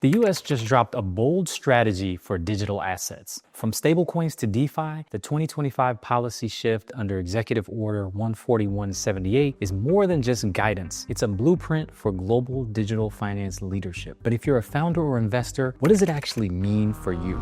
The US just dropped a bold strategy for digital assets. From stablecoins to DeFi, the 2025 policy shift under Executive Order 14178 is more than just guidance. It's a blueprint for global digital finance leadership. But if you're a founder or investor, what does it actually mean for you?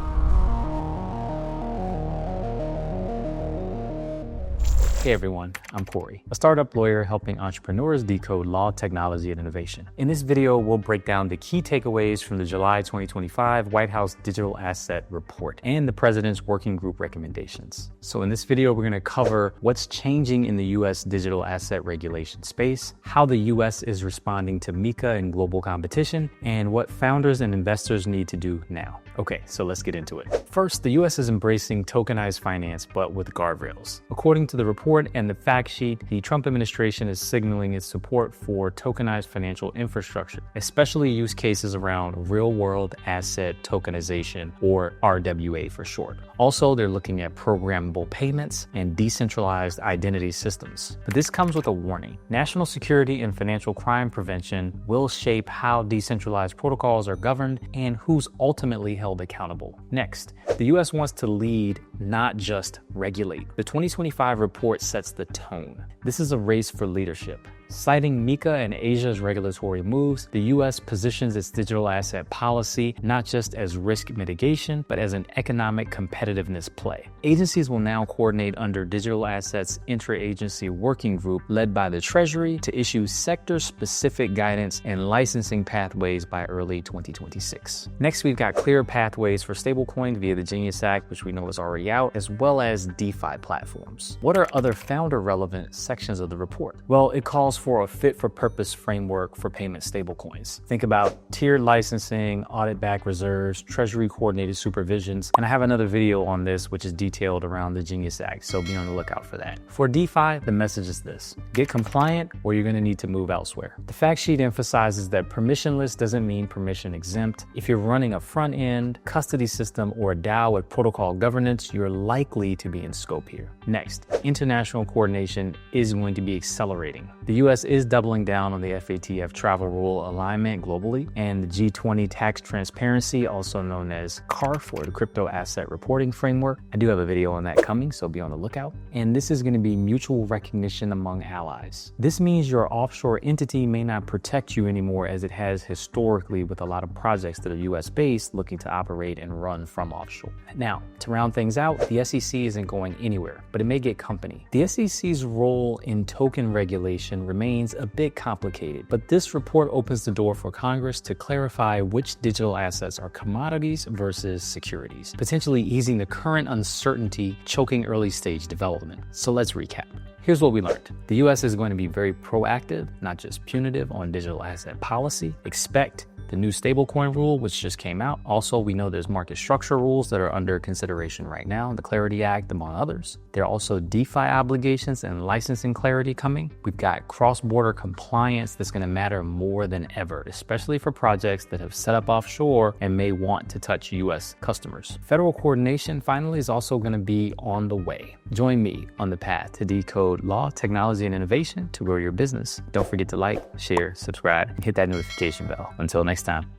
Hey everyone, I'm Corey, a startup lawyer helping entrepreneurs decode law, technology, and innovation. In this video, we'll break down the key takeaways from the July 2025 White House Digital Asset Report and the President's Working Group recommendations. So in this video, we're going to cover what's changing in the U.S. digital asset regulation space, how the U.S. is responding to MiCA and global competition, and what founders and investors need to do now. Okay, so let's get into it. First, the U.S. is embracing tokenized finance, but with guardrails. According to the report and the fact sheet, the Trump administration is signaling its support for tokenized financial infrastructure, especially use cases around real-world asset tokenization, or RWA for short. Also, they're looking at programmable payments and decentralized identity systems. But this comes with a warning. National security and financial crime prevention will shape how decentralized protocols are governed and who's ultimately held accountable. Next, the U.S. wants to lead, not just regulate. The 2025 report sets the tone. This is a race for leadership. Citing MiCA and Asia's regulatory moves, the U.S. positions its digital asset policy not just as risk mitigation, but as an economic competitiveness play. Agencies will now coordinate under Digital Assets Interagency Working Group led by the Treasury to issue sector-specific guidance and licensing pathways by early 2026. Next, we've got clear pathways for stablecoin via the Genius Act, which we know is already out, as well as DeFi platforms. What are other founder-relevant sections of the report? Well, it calls for a fit-for-purpose framework for payment stablecoins. Think about tiered licensing, audit-backed reserves, Treasury-coordinated supervisions, and I have another video on this which is detailed around the Genius Act, so be on the lookout for that. For DeFi, the message is this: get compliant or you're going to need to move elsewhere. The fact sheet emphasizes that permissionless doesn't mean permission exempt. If you're running a front-end, custody system, or a DAO with protocol governance, you're likely to be in scope here. Next, international coordination is going to be accelerating. The U.S. is doubling down on the FATF travel rule alignment globally, and the G20 tax transparency, also known as CARF, or the crypto asset reporting framework. I do have a video on that coming, so be on the lookout. And this is going to be mutual recognition among allies. This means your offshore entity may not protect you anymore as it has historically with a lot of projects that are U.S. based looking to operate and run from offshore. Now, to round things out, the SEC isn't going anywhere, but it may get company. The SEC's role in token regulation remains a bit complicated, but this report opens the door for Congress to clarify which digital assets are commodities versus securities, potentially easing the current uncertainty choking early stage development. So let's recap. Here's what we learned. The U.S. is going to be very proactive, not just punitive, on digital asset policy. Expect the new stablecoin rule, which just came out. Also, we know there's market structure rules that are under consideration right now, the Clarity Act, among others. There are also DeFi obligations and licensing clarity coming. We've got cross-border compliance that's going to matter more than ever, especially for projects that have set up offshore and may want to touch U.S. customers. Federal coordination, finally, is also going to be on the way. Join me on the path to decode law, technology, and innovation to grow your business. Don't forget to like, share, subscribe, and hit that notification bell. Until next time.